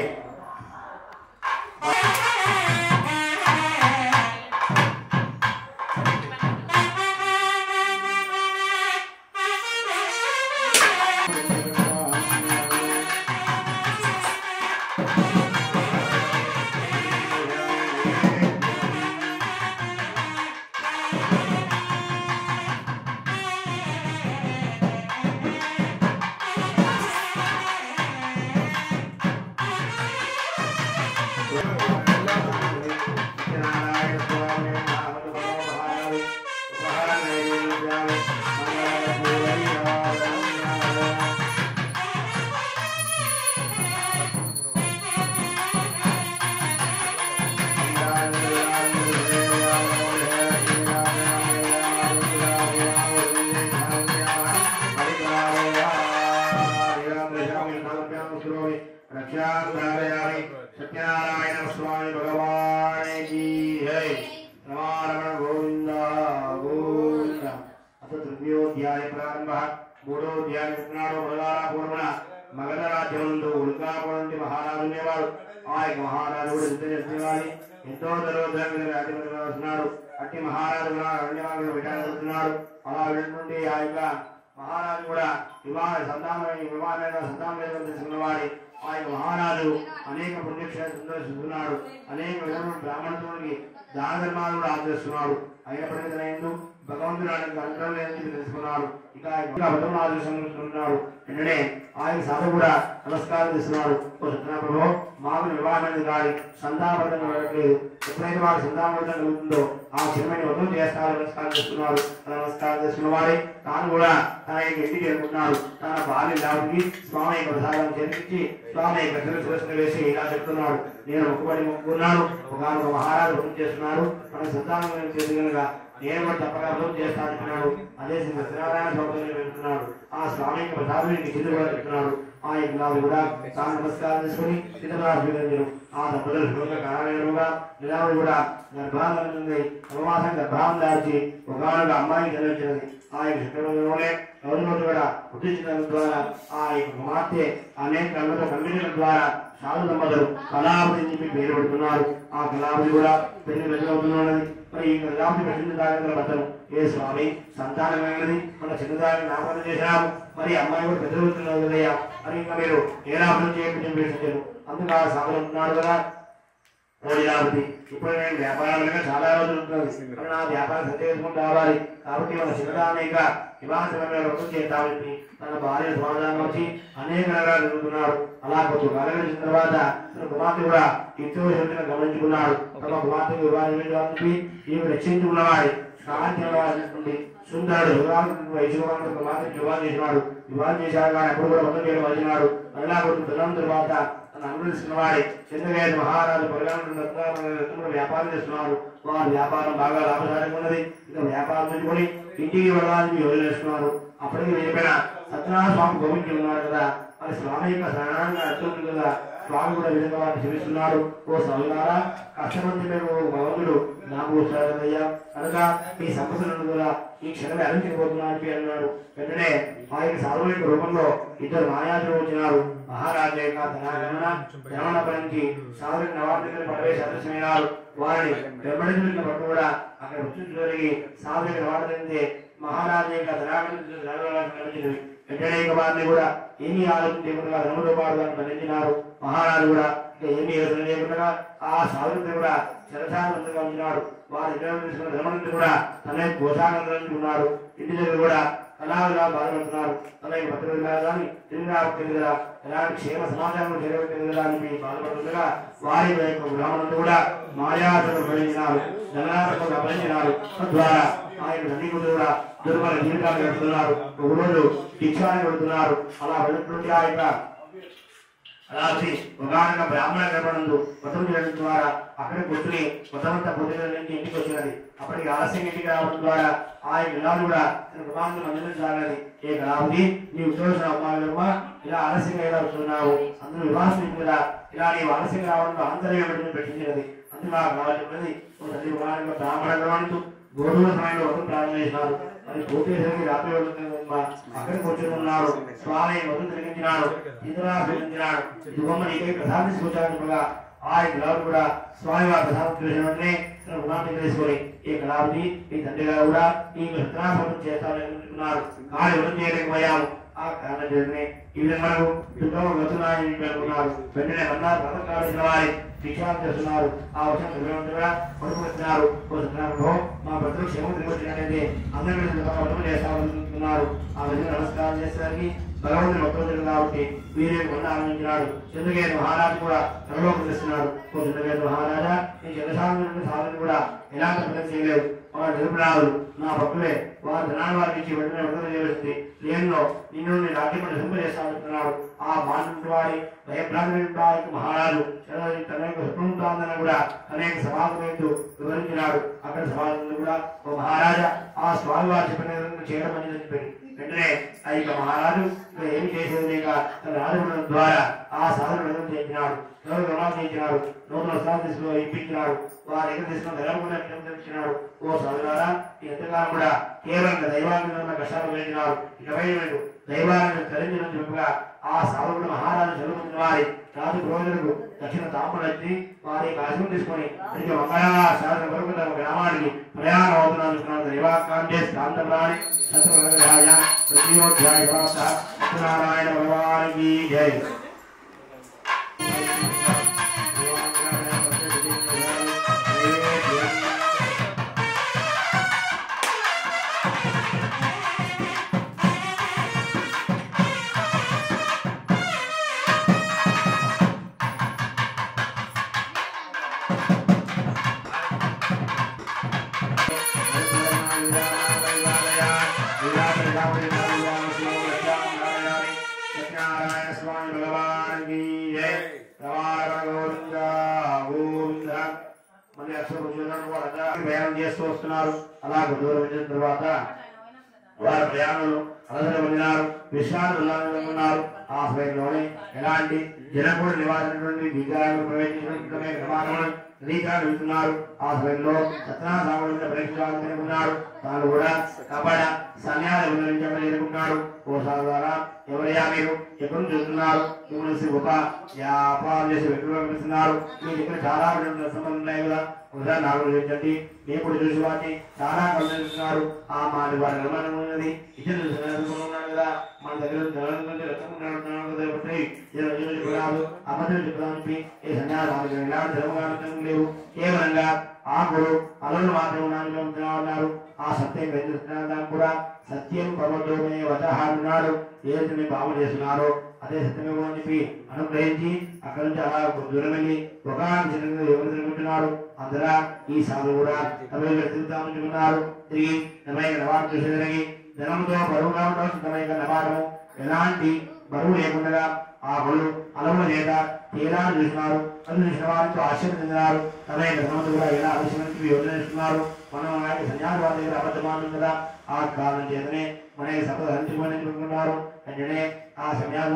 सत्यनारायण स्वामी भगवान की जय. रमारमण गोविंद गोविंद. अथ तृतीयोध्याय प्रारंभ. मूडोध्याय విన్నాడు. బలగారపూర్వన మగధ రాజ్యముందు ఉల్కాపురంటి మహారాజు ఉండేవాడు. ఆ యొక్క మహారాజు కూడా యుద్ధం చేసేవాడి ఎంతో దరోధంగా రాజ్యం వస్తున్నాడు. అట్టి మహారాజు కూడా అరణ్యవాగులు పెట్టాలనుకుంటున్నాడు. అలా వెళ్ళుండి ఆ యొక్క మహారాజు కూడా సంతానం తీసుకున్నవాడి ఆ యొక్క మహారాజు అనేక పుణ్యక్షేత్రాలు సందర్శిస్తున్నాడు. అనేక విధమైన బ్రాహ్మణుడికి దాన ధర్మాలు కూడా ఆచరిస్తున్నాడు. అయినప్పటికీ భగవంతుడు అనుగ్రహం లేదని తెలుసుకున్నాడు. ఇక వ్రతం ఆచరిస్తున్నాడు. వెంటనే ఆయన సాధు కూడా నమస్కారం చేస్తున్నాడు. ఓ సత్యనారాయణ మాకు వివాహమైనది కాదు, సంతానవర్ధన కలగట్లేదు. ఎప్పుడైతే వాడు సంతానవర్ధన కలుగుతుందో ఆ చిన్నమైన వ్రతం చేస్తారు. నమస్కారం చేస్తున్నాడు. నమస్కారం చేస్తున్న వాడే తాను కూడా తన యొక్క ఇంటికి చేరుకుంటున్నాడు. తన భార్య లాభకి స్వామి యొక్క ప్రసాదం చేర్పించి స్వామి యొక్క శిరస్సును వేసి ఇలా చెప్తున్నాడు. నేను మొక్కుకున్నాను. ఒక మహారాజు వ్రతం చేస్తున్నాడు. మన సంతానం చేసి కనుక నేను కూడా తప్పగా వ్రతం చేస్తానంటున్నాడు. అదే సత్యనారాయణ స్వామి వెళ్తున్నాడు. ఆ స్వామి యొక్క ప్రసాదం చిత్ర కూడా చెప్తున్నాడు. ఆ యొక్క కూడా తాను నమస్కారం చేసుకుని చిత్రరాజు ఆ దంపతులు శుభంగా కారణంగా నిలావుడు కూడా గర్భాంగంగా ఉపవాసం గర్భాం దాల్చి ఒకనొక అమ్మాయికి జన్మించినది. ఆ యొక్క శుక్రలోనే గౌరవతో కూడా ఉద్దేశించడం ద్వారా ఆ యొక్క కుమార్తె అనేక కళ్ళతో కనిపించడం ద్వారా సాధు దంపతులు కళావతి చెప్పి పేరు పెడుతున్నారు. ఆ కళావతి కూడా పెళ్లి వెళ్తున్నది. మరి ఈ కళావతి ప్రసిద్ధ దాని బతను ఏ స్వామి సంతానమైనది మన చిన్నదాన్ని నామకరణం చేసినాము. మరి అమ్మాయి కూడా పెద్ద వెళ్తున్నారు కదయ్యా అని ఇంకా మీరు ఏ నామకరణం చేయడం అందుకు ఆ సాధన ఉంటున్నాడు కదా ఓడిలాపతి. ఇప్పుడు నేను వ్యాపారాలుగా చాలా రోజులు ఉంటున్నాను. నా వ్యాపారం సత్య చేసుకుని రావాలి. కాబట్టి మన చిన్నదానిక హిమాచల వ్రతం చేద్దామని తన భార్య సమాధానం వచ్చి అనేక నగరాలు జరుగుతున్నాడు. అలా కొంచెం కాలం వచ్చిన తర్వాత తన కుమార్తె కూడా ఎంతో శక్తిని గమనించుకున్నాడు. తమ కుమార్తెకు వివాహం ఈమె రక్షించుకున్నవాడి సాధ్యమైనటువంటి సుందరుడు వైశ్వరాజు కుమార్తె వివాహం చేసినాడు. వివాహం చేశాడు కానీ అప్పుడు కూడా మొదలు చేయడం వచ్చినాడు. మళ్ళా కొంచెం పిల్లల తర్వాత అనుగ్రహిస్తున్న వాడి చంద్రవేద మహారాజు పరిణామం వ్యాపారం చేస్తున్నారు. వారి వ్యాపారం బాగా లాభదాయకంగా ఉన్నది. ఇక వ్యాపారం పెట్టుకుని ఇంటికి వెళ్ళడానికి వదిలేస్తున్నారు. అప్పటికి వెళ్ళిపోయిన సత్యనారాయణ స్వామి గోవించి ఉన్నారు కదా. అది స్వామి యొక్క స్నానాన్ని అర్థం కదా స్వామి కూడా విధంగా వారిని క్షమిస్తున్నాడు. ఓ స్వామివారా కష్టమంది మేము భగవంతుడు నాకు వస్తాడయ్యా కనుక మీ సమస్యలను కూడా ఈ క్షణమే అరించకపోతున్నాను అన్నాడు. వెంటనే ఆయన సాధువుల రూపంలో ఇద్దరు మాయాదులు వచ్చినారు. మహారాజు యొక్క ధనమన పనికి సాధువుల నవాబులను పడవేసి అదృశ్యమైనారు. వారిని వెంబడించిన పట్టు కూడా అక్కడ వచ్చి జరిగి సాధువుల నవాబులంటే మహారాజు యొక్క ధనాన్ని వెంటనే వారిని కూడా ఏమీ ఆలోచించకుండా ధనముతో పాటు వారిని బంధించినారు. మహారాజు కూడా ఏమీ యోచన చేయకుండా ఆ సాధువులను కూడా చరసానందంగా ఉంచినాడు. వారి తీసుకున్న ధనములను కూడా తన గోసానందంగా ఉన్నారు. ఇంటి దగ్గర కూడా కళాలుగా బాధపడుతున్నారు. తన భద్రతగా కానీ తిరిగిరా ఎలాంటి క్షేమ సమాచారం చేరవేదా అని బాధపడుతుండగా వారి యొక్క బ్రాహ్మణులు కూడా మాయాసులు పడించినారు. ధనాలకు అపరించినారు. తద్వారా ఆయన ధనికులు కూడా దుర్బల జీవితాలు గడుపుతున్నారు. ఒకరోజు భిక్షాన్ని పెడుతున్నారు. అలా వెళుతుంటే ఆ యొక్క అలాంటి ఒకనొక బ్రాహ్మణ గర్భనందు వ్రతం చేయడం ద్వారా అక్కడికి కూర్చుని వ్రతమంతా పొద్దున నుంచి ఇంటికి వచ్చినది. అప్పటికి ఆలస్యం ఇంటికి రావడం ద్వారా ఆయన విలాలు కూడా తన కుమారుని మందిరించాలని ఏ కళావతి నీ ఉద్యోగం అమ్మాయిలమ్మా ఇలా ఆలస్యంగా ఎలా వస్తున్నావు అందరూ వివాసం కదా ఇలా నీ ఆలస్యంగా రావడంలో ఆంతర్యం పెట్టించినది. అందుకు ఆ కావాల్సినది తల్లి కుమారుని బ్రాహ్మణ గర్భంతో గోధుమ సమయంలో వ్రతం ప్రారంభించినారు. అది పూర్తి రాత్రి అక్కడికి వచ్చి ఉన్నారు. స్వామి వ్రతం తిరిగించినాడు. ఇంద్రాభించినాడు. ఇదిగొమ్మ నీకై ప్రసాదం సూచించగా ఆ కళావతి కూడా స్వామి వారి ప్రసాదం చూసినట్టే తన గుణాన్ని తెలుసుకొని ఈ కళావతి ఈ తండ్రి గారు కూడా ఈ వృత్తాసనం చేస్తామని అనుకుంటున్నారు. కానీ వ్రతం చేయలేకపోయాము. ఆ కారణం చేతనే ఈ విధంగా వస్తున్నాయని పేర్కొన్నారు. వెంటనే మన్నారు వ్రతం కావాల్సిన వారి భిక్షాలు చేస్తున్నారు. ఆ వర్షం నిర్వహించగా పడుకుంటున్నారు. మా భద్రులు క్షేమం తిరిగి అందరూ వ్రతం చేస్తామనుకుంటున్నారు. ఆ విధంగా నమస్కారం చేసేసరికి భగవంతుని భక్తులు కాబట్టి వీరే కొండ ఆనందించినాడు. చంద్రకేతు మహారాజు కూడా తనలో కనిపిస్తున్నాడు. ఓ చంద్రకేతు మహారాజా ఈ చంద్రసాధన సాధన కూడా ఎలాంటి పని చేయలేదు. వారు నిరుపరాలు నా భక్తులే వారు ధనాన్ని వారికి ఇచ్చి వెంటనే విడుదల చేయవలసింది. లేనిలో నిన్ను నేను రాజ్యపడి సింపజేస్తానంటున్నాడు. ఆ మానవుడి వారి భయభ్రాంతి మహారాజు తన యొక్క సుఖంతాందని కూడా తన యొక్క సమాధులు వివరించినాడు. అక్కడ సమాధులు కూడా ఓ మహారాజా ఆ స్వామి వారి చెప్పిన చేయడం అని చెప్పాడు. వెంటనే ఆ యొక్క మహారాజు ఏమి చేసేది లేక తన రాజగుణం ద్వారా ఆ సాధన విడుదల చేయించినాడు. ఎవరు రుణాలు చేయించినాడు. నూతన వస్త్రాలు తీసుకుని ఇప్పించినాడు. వారి దగ్గర తీసుకున్న ధనం కూడా ఇచ్చినాడు. ఓ సాధులారా ఈ ఎంతకాలం కూడా కేవలం దైవాన్ని ఉన్న కష్టాలు వేసినారు. ఇకపై దైవాన్ని తరించిన చెప్పుగా ఆ సాధువులు మహారాజు చదువుకున్న వారి రాజు పురోహితులకు దక్షిణ తాపడొచ్చి వారి కాశం తీసుకొని అడిగి మంగళాశాసన వరకు తమ గ్రామానికి ప్రయాణం అవుతున్నాను. దైవాకాంక్ష శాంతప్రాణి సత్యప్రదాయ ప్రతియోధ్యాయ సత్యనారాయణ భగవానికి జై. ప్రయాణం చేస్తూ వస్తున్నారు. అలా దూరం వచ్చిన తర్వాత వారి ప్రయాణంలో అలసట పొందినారు. విశ్రాంతి ఉన్నారు. ఆ సమయంలోనే ఎలాంటి జనకుడు నివాసినటువంటి విగ్రహాలను ప్రవేశించినటువంటి ప్రమాణములు శ్రీకారు వెళ్తున్నారు. ఆ సమయంలో సత్యనారాయణ పరీక్షించాలనుకున్నాడు. తాను కూడా కపడ సన్యాసం ఎదుర్కొన్నాడు. ఓ సాధారణ ఎవరయ్యా మీరు ఎప్పుడు చూస్తున్నారు? మిమ్మల్ని గొప్ప వ్యాపారం చేసి వ్యక్తులు కనిపిస్తున్నారు. మీ దగ్గర చాలా సంబంధం ఉన్నాయి కదా ఒకసారి నాకు చూపించండి. మేము కూడా చూసి వాటిని చాలా కలుస్తున్నారు. ఆ మాట వారి నిర్మాణం ఉన్నది. ఇద్దరు ఉన్నాడు కదా మన దగ్గర అబద్ధం చెప్పడానికి ఏ సన్యాసానికి ఎలాంటి ధర్మకాలం లేవు. కేవలంగా ఆకులు అలలు మాత్రం ఉన్నారు. ఆ సత్యం గ్రహించడానికి కూడా సత్యం పర్వతమే వచహాడు. ఏదైతే మేము భావన చేస్తున్నారో అదే సత్యమేమో అని చెప్పి అనుగ్రహించి అక్కడి నుంచి అలా దూరం వెళ్ళి ఒక ఎవరు తిరుగుతున్నారు. అందరా ఈ సాధువు కూడా తిరుగుతామనుకున్నారు. తిరిగి నమైన నవాడు చూసి జరిగి ధనంతో బరువుగా ఉండవచ్చు. తమ నవాడము ఎలాంటి బరువు లేకుండా ఆ బరువు అలముల చేత తీరాన్ని చూసినారు. అది చూసిన వారితో ఆశ్చర్యం చెందినారు. తమైన ధనములు కూడా ఎలా ఆలోచించి యోజనిస్తున్నారు. మనం ఆయన సన్యాసి వారి దగ్గర అబద్ధమానం కదా ఆ కారణం చేతనే మన సభ హరించుకున్నారు. వెంటనే ఆ సమయాలు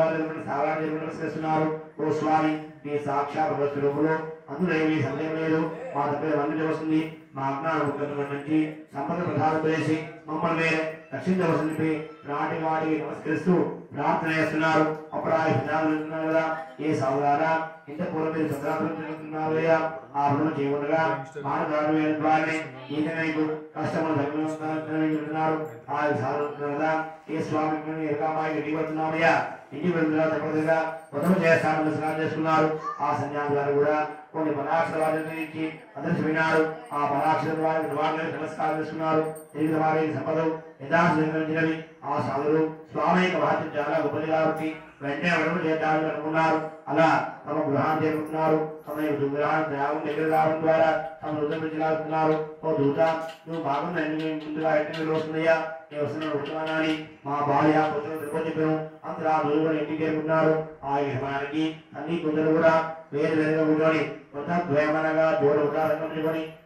సాగాన్ని నమస్కరిస్తున్నారు. ఓ స్వామి మీ సాక్షాత్ భగవద్స్వరూపులు, అందులో ఏమీ సందేహం లేదు. మా తప్పేది అన్ని వస్తుంది. మా అజ్ఞానం నుంచి సంపద ప్రధానం చేసి మమ్మల్ని మీరు రక్షించవలసింది నాటి వాటికి నమస్కరిస్తూ ప్రార్థన చేస్తున్నారు. అప్పుడు ఆ విధానం కదా ఏ సాగులారా ఇంత పూర్వం మీరు చంద్రాలుతున్నారయ్యా ఆ పనులు చేయకుండా మానదారు ద్వారానే ఈయన మీకు కష్టములు తగ్గుతున్నారు. ఆ సాగుతున్నారు కదా ఏ స్వామి ఎరకామాయి ఇంటికి వస్తున్నామయ్యా ఇంటికి వెళ్తున్నా తప్పదుగా ఉదయం చేస్తానని స్నానం చేసుకున్నారు. ఆ సన్యాసి గారు కూడా కొన్ని పరాక్షరాలను ఇచ్చి అదర్శమైనారు. ఆ పరాక్షర వారికి నమస్కారం చేసుకున్నారు. తిరిగి వారి సంపద యథాశించినవి. ఆ సాధులు స్వామి యొక్క మహత్యం చాలా గొప్పది కాబట్టి వెంటనే అడుగు చేద్దామని అనుకున్నారు. అలా తమ గృహాన్ని చేరుకుంటున్నారు. తమ గృహాన్ని త్యాగం దగ్గర రావడం ద్వారా తమ హృదయం పెంచగలుగుతున్నారు. ఓ దూత నువ్వు బాగుంది ముందుగా ఎట్టి వస్తున్నాయా నేను వస్తున్నాను ఉత్తమానాన్ని మా భార్య పుత్రులు చెప్పాను. అంతా ఆ రోజు కూడా ఇంటికి చేరుకున్నారు. ఆ సమయానికి అన్ని కొందరు కూడా వేరు వేరుగా కూర్చొని కొత్త ద్వయమనగా జోడు ఉదాహరణ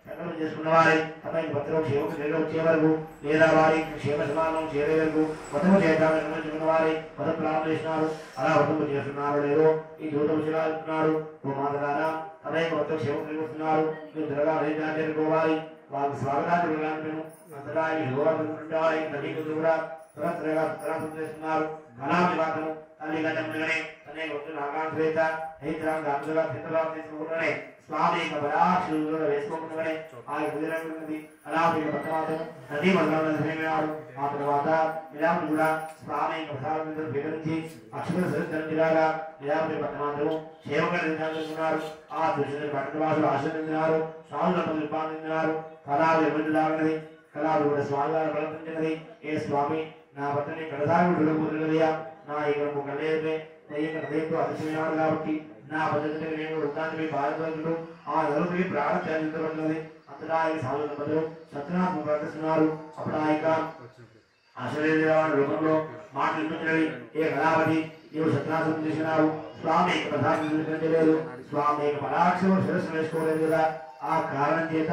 సంకల్పం చేసుకున్న వారి తమ భద్రం క్షేమ వచ్చే వరకు లేదా వారి క్షేమ సమానం చేరే వరకు వ్రతము చేద్దామని నిర్ణయించుకున్న వారి వ్రతం ప్రారంభం చేసినారు. అలా వ్రతము చేస్తున్నారు లేదో ఈ దూత విషయాలు ఓ మాతగారా తమ వ్రతం క్షేమ కలిగిస్తున్నారు. మీరు త్వరగా అధికారం చేరుకోవాలి. వారికి స్వాగతాన్ని వెళ్ళాను. అంతటా ఈ నదీకు కూడా త్వరగా చేస్తున్నారు. కళాభివాదము తల్లి గతంలోనే తనే వస్తున్న ఆకాంక్ష హైదరాబాద్ అందుగా సిద్ధంగా తీసుకుంటున్నానే స్వామి పరాక్షులు వేసుకోకుండానే ఆ కుదిరండి. అలాగే పట్టమాతం నదీ మండలం ఆ తర్వాత నిజాము కూడా స్వామి ప్రసాదం వివరించి అక్షర సరిగా నిజాము పట్టమాతం సేవగా నిర్ధారిస్తున్నారు. ఆ దృష్టి పట్టణవాసులు ఆశ్రయించినారు. స్వాములను నిర్మాణించినారు. కళాలు ఎవరిలాగినది కళాలు కూడా స్వామి గారు ప్రవర్తించినది. ఏ స్వామి నా భర్తని కడసారి విడబోతున్నదయ్యా నా ఇక్కడ కళ్యాణమే హృదయంతో అతిశయనాడు కాబట్టి నా పద్ధతిని నేను వృత్తాన్ని బాధితులు ఆ నలుగురి ప్రాణం త్యాజించబడినది. అంతటా ఆయన సాధు దంపతులు సత్యనాథ్ ప్రకటిస్తున్నారు. అప్పుడు ఆయక ఆశ్చర్యవాడి రూపంలో మాటలు వినిపించినవి. ఏ కళావతి నీవు సత్యనాశం చేసినావు. స్వామి ప్రధానం లేదు. స్వామి పరాక్షరం శిరస్సు వేసుకోలేదు కదా. ఆ కారణం చేత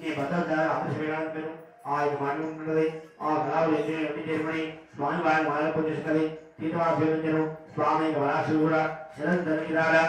నీ భద్రత ఆదర్శవేయడానికి నేను ఆ యొక్క మాట్లాడుతున్నది. ఆ కళాలు ఎన్ని చేయమని స్వామి వారిని మాలకు చేసినది. తీర్థవాసంచను స్వామి పరాక్షలు కూడా శిరస్సు ధరించినారా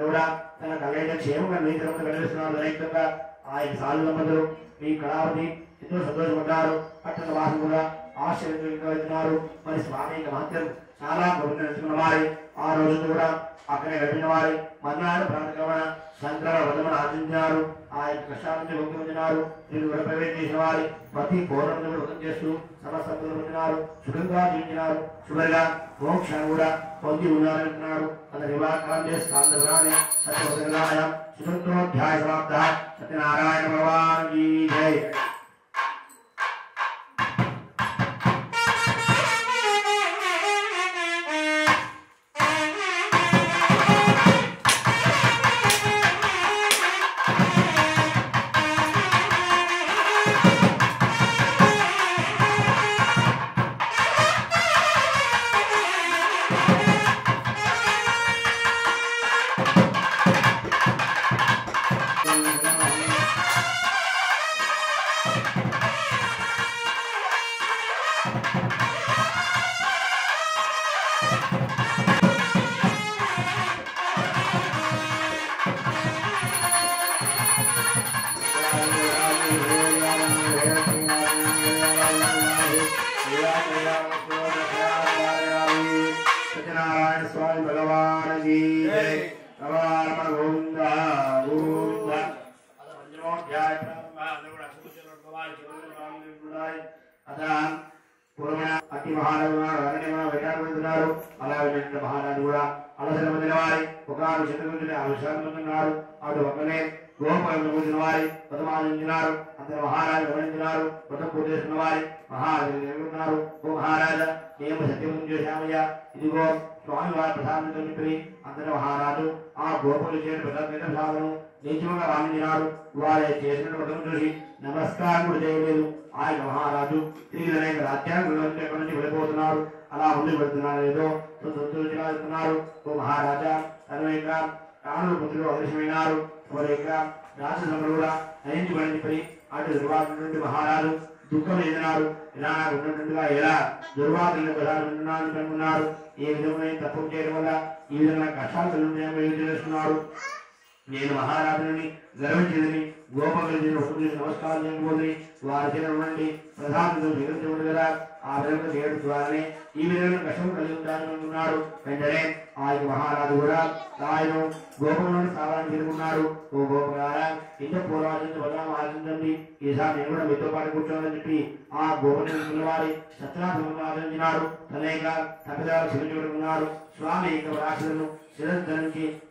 కూడా తన కళ్యాణ క్షేమంగా నీతిరంగా కలిగిస్తున్నారు. దైత్యంగా ఆయన సాధు దంపతులు మీ కళావతి ఎంతో సంతోషపడ్డారు. పట్టణ వాసం కూడా ఆశ్చర్యంతున్నారు. మరి స్వామి మహత్యం చాలా గొప్ప తెలుసుకున్న వారి ఆ రోజు కూడా అక్కడే గడిపిన వారి మర్నాడు ప్రాంతక్రమణ సంక్రమణ వ్రతమును ఆచరించారు. ఆ యొక్క కష్టాల నుంచి ముక్తి పొందినారు. దీన్ని విడపవేట్ చేసిన వారి ప్రతి పౌర్ణమిని వ్రతం చేస్తూ సమస్యలు పొందినారు. సుఖంగా జీవించినారు. శుభ్రంగా మోక్షాన్ని కూడా పొంది ఉన్నారంటున్నాడు. అతని వివాహకాలం చేస్తాంధ్రాయ సత్యవదనాయ సుఖోధ్యాయ సమాప్త సత్యనారాయణ భగవాన్ కీ జై. సత్యనారాయణ స్వామి భగవాన్ కీ జై. రమణ గోవింద గోవింద. పూర్వమైన అతి మహారాజు వెంటాడుతున్నారు. అలాగే మహారాజు కూడా అలసలు పొందిన వారి ఒక విషయాలు పొందుతున్నారు. అటు ఒక్కనే గోపాలను పొందిన వారి వ్రతమాదించినారు. అందరు మహారాజు గమనించినారు. వ్రతం పూర్తి చేస్తున్న వారి మహారాజు జరుగుతున్నారు. ఓ మహారాజా మేము సత్యం చేశామయ్యా. ఇదిగో స్వామి వారి ప్రసాదం చెప్పి అందరు మహారాజు ఆ గోపులు చేయడం ప్రసాదం నిజంగా వామించినారు. వారు చేసిన వ్రతం చూసి నమస్కారం కూడా చేయలేదు. ఆయన మహారాజు తిరిగి అనేక రాజ్యాలు ఎక్కడి నుంచి వెళ్ళిపోతున్నారు. అలా ముందుకు వెళ్తున్నారు. ఏదో సంతోషిస్తున్నారు. ఓ మహారాజా అనేక రాణుల పుత్రులు అదృశ్యమైనారు. వారి యొక్క రాజసభలు కూడా నయించుకొని చెప్పి అటు దుర్వాసు నుండి మహారాజు దుఃఖం ఎదినారు ఇలా ఉన్నట్టుగా ఎలా దుర్వాదులను విధానం కనుగొన్నారు ఏ విధమైన తప్పు చేయడం వల్ల ఈ విధంగా కష్టాలు తెలుసుకున్నారు నేను మహారాజుని గర్వించిందని గోపగురించి నమస్కారం చేయబోతుంది వారి చేయండి ప్రధానంతో స్వీకరించబడి కదా ఆ విధంగా చేయడం ద్వారానే ఈ విధంగా కష్టం కలిగి ఉంటారనుకున్నాడు వెంటనే ఆ యొక్క మహారాజు కూడా ఆయన గోపములను స్థానాన్ని చేరుకున్నాడు ఓ గోపగారా ఇంత పూర్వాచరించి బలం ఆలోచించండి ఈసారి నేను కూడా మీతో పాటు కూర్చోవాలని చెప్పి ఆ గోపని వారి సత్యనాథమును ఆచరించినాడు అనేక తప్పిదాలు క్షమించుకున్నాడు స్వామి యొక్క రాశులను శిరస్సు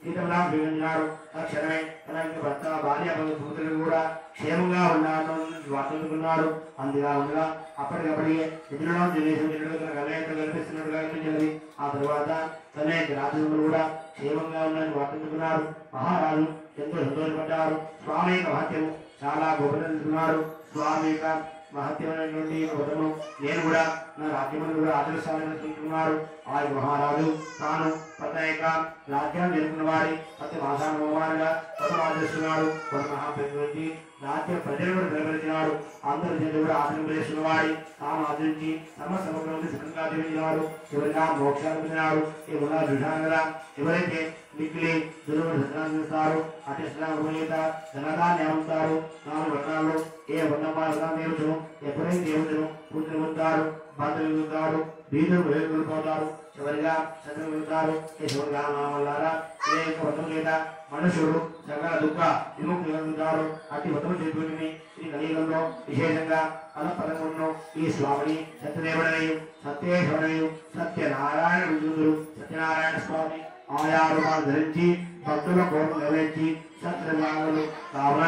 సీతమరాం స్వీకరించినాడు తక్షణమే తన యొక్క భర్త భార్య పుత్రులు కూడా క్షేమంగా ఉన్నాడు వార్తలుకున్నాడు అందుగా ఉండగా అప్పటికప్పటికే నిధులను కనిపిస్తున్నట్టుగా కనిపించింది ఆ తర్వాత తన యొక్క రాజులు కూడా క్షేమంగా ఉన్నారని వార్తలుకున్నారు మహారాజు ఎంతో సంతోషపడ్డారు స్వామి యొక్క మహత్యము చాలా గొప్పదనుకున్నారు స్వామి యొక్క మహత్యమైనటువంటి వ్రతము నేను కూడా నా రాజ్యమును కూడా ఆదర్శాలను అనుకుంటున్నారు ఆ మహారాజు తాను తన యొక్క రాజ్యాన్ని జరుపుకున్న వారి ప్రతి మాసానుభవాలుగా వ్రతం ఆచరిస్తున్నాడు ఒక మహాప్రతి రాజ్య ప్రజలను నిలబెట్టినాడు అందరి చేత కూడా ఆచరింపజేస్తున్న వాడి తాను ఆచరించి సమగ్రంలో సుఖంగా జీవించినాడు చివరిగా మోక్షాలు పొందినాడు ఈ ఉన్న దుషాంగర ఎవరైతే మిగిలి దురువును సత్యాన్నిస్తారు అతిష్టానుభూత ధనదాన్ని అమ్ముతారు నాలుగు వర్ణాల్లో ఏ వర్ణమాలుగా నేర్చును ఎప్పుడైతే దేవుడును పూర్తి పొందుతారు బాధలు పొందుతారు బీదులు వేగులుపోతారు చివరిగా చదువు వెళ్తారు ఈ చివరిగా వల్లారా ఏ యొక్క వ్రతం చేత మనుషుడు సకల దుఃఖ విముక్తి పొందుతారు అట్టి వ్రతం చేసుకుని ఈ కలియుగంలో విశేషంగా అలపదమును ఈ స్వామిని సత్యదేవుడనయు సత్యేశ్వరనయు సత్యనారాయణ విజుడు సత్యనారాయణ స్వామి ఆయా రూపాలు ధరించి భక్తుల కోరిక నెరవేర్చి సత్యమానులు కావున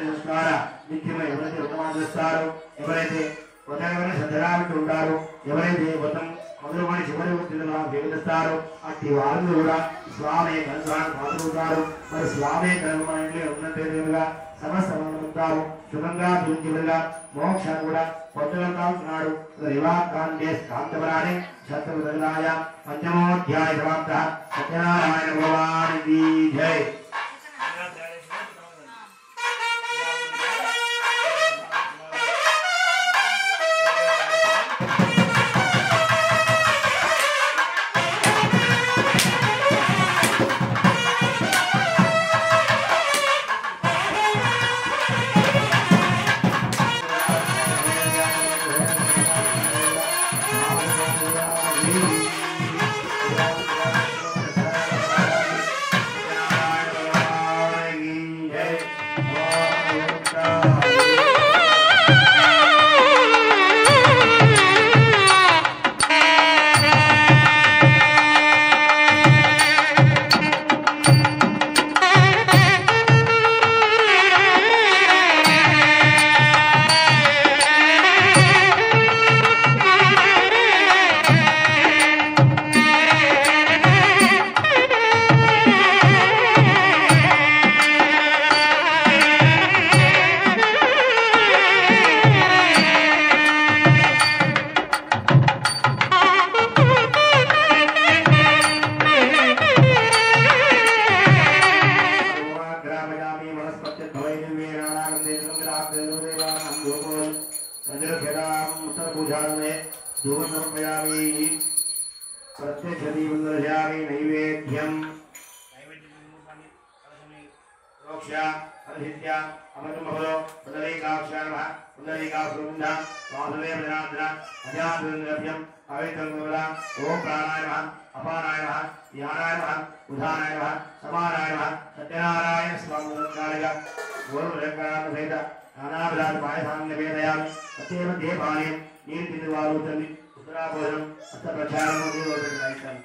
సంస్కార నిత్యమై ఎవరైతే వ్రతమాచరిస్తారో ఎవరైతే వ్రతమైన శ్రద్ధరామికి ఉంటారో ఎవరైతే వ్రతం మొదలుకొని చివరి వృత్తిలో జీవిస్తారో అట్టి వారు కూడా స్వామి కనుగొనడానికి పాల్గొంటారు మరి స్వామి కనుగొనడానికి ఉన్నట్టుగా సమస్త ఉంటారు సుఖంగా జీవించగా మోక్షాన్ని కూడా పొందగలుగుతున్నాడు రివాకాండే కాంతవరాణి శత్రుదలాయ పంచమోధ్యాయ సమాప్త సత్యనారాయణ భగవానికి జై नैवेद्यम ओम प्राणाय नमः अपानाय नमः ध्यानाय नमः उदानाय नमः समानाय नमः सत्यनारायण स्वामी नमस्कारः गोरुरंगानां सहित नानाविधान पायसान् निवेदयामि तथैव देवालयं नीतिनिर्वालोचनम् उत्तराभोजनम् अस्तप्रक्षालनं देवोपरिणायितं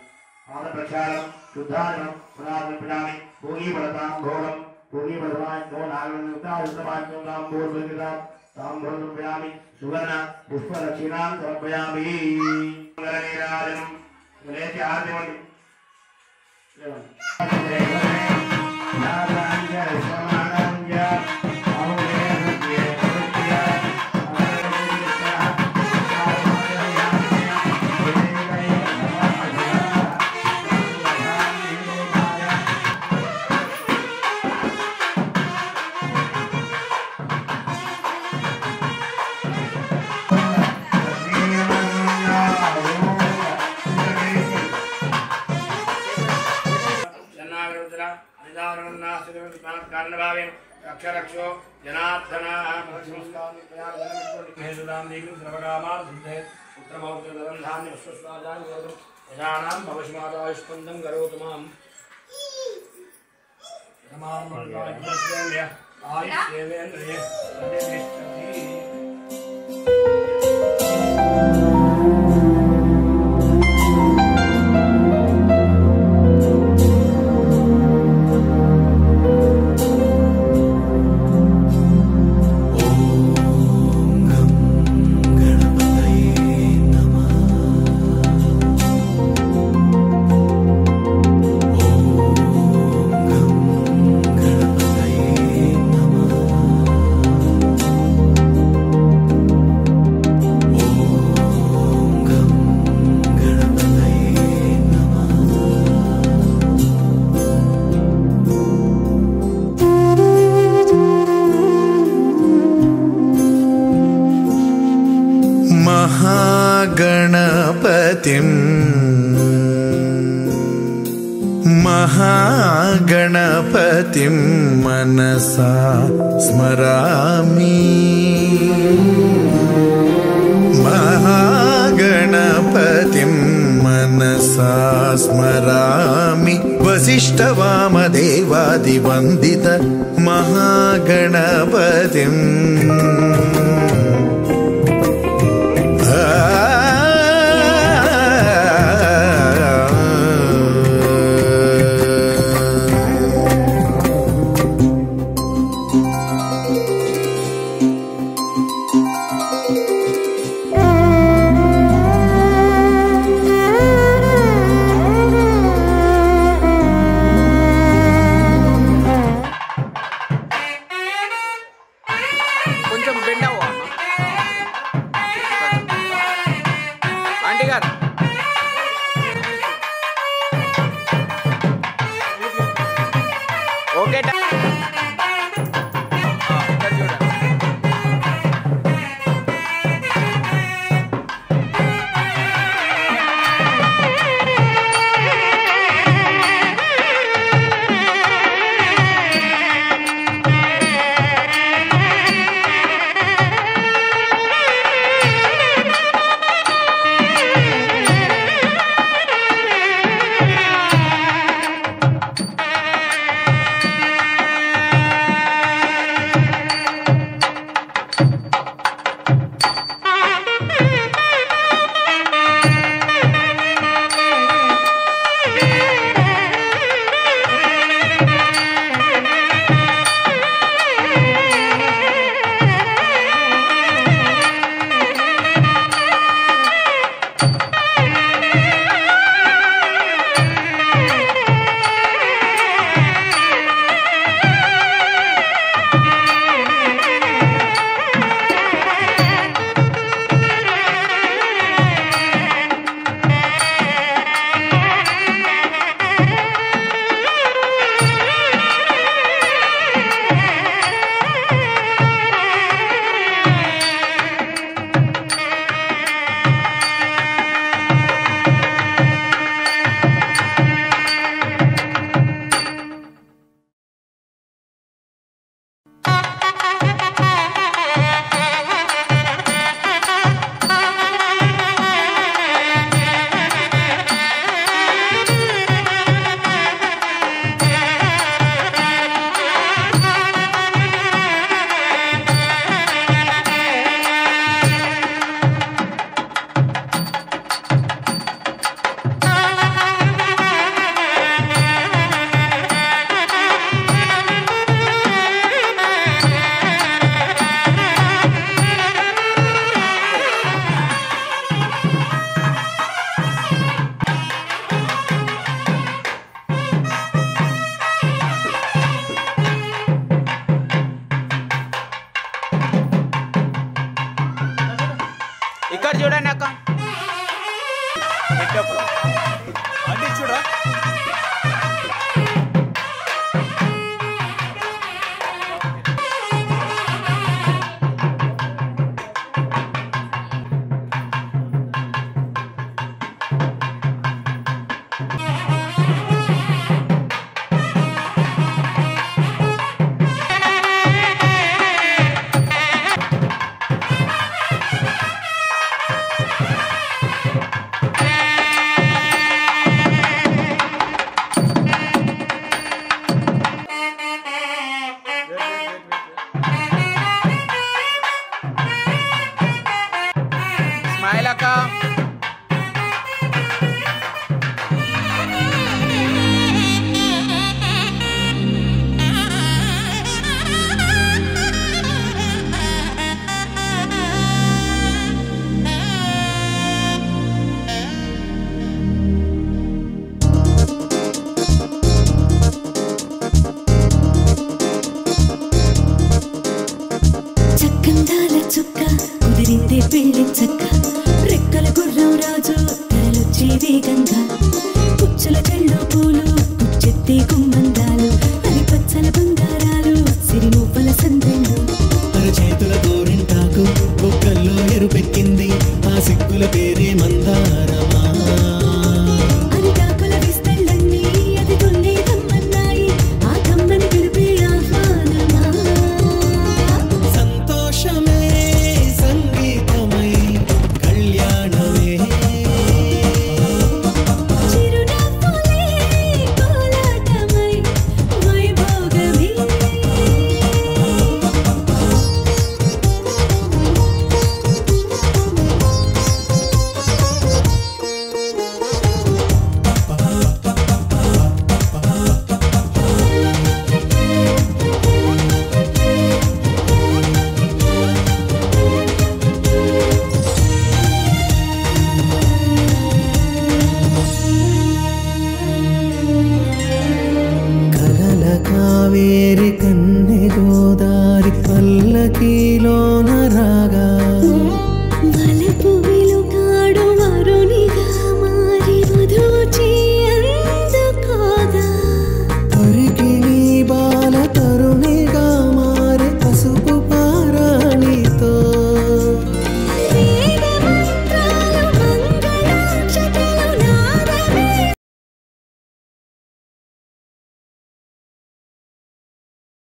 पादप्रक्षालनं शुद्धारणं पुनरार्पयामि भोगीफलतां भोगं भोगीफलतां भो नागरयुक्तायुक्तमात्मनां भोर्भवितां तां भोर्भयामि सुवर्ण पुष्पदक्षिणां समर्पयामि मंगलनीराजनं गणेश आरतिवन्ति कारणभावेन रक्ष रक्षो जनार्दनः संस्कारां देवीं सर्वकामार्थे पुत्रमौर्जदन्धान्य विश्वस्वाजान् योगं यजानां भवश्मादायुष्पन्दं करोतु माम् आयुष्येवेन्द्रिये महागणपतिं मनसा स्मरामि महागणपतिं मनसा स्मरामि वसिष्ठवामदेवादिवन्दित महागणपतिम् పెళ్ళించక్క రెక్కల గుర్రం రాజు తరలొచ్చే వేగంగా పుచ్చల చెళ్ళు పూలు పుచ్చెత్తి గుమ్మందాలు అది పచ్చల బంగారాలు సిరిమువ్వల సందెళ్ళు చేతుల గోరింటాకు బొక్కల్లో ఎరుపెక్కింది ఆ సిగ్గుల పేరే మందారమా అరిటాకుల విస్తళ్ళన్నీ అది తొల్లి కమ్మన్నాయి ఆ కమ్మని పిలిపే ఆహ్వానమా సంతోషమే సంగీతమై కళ్యాణమే చిరునవ్వులే కోలాటమై వైభోగమే కలల కావేరి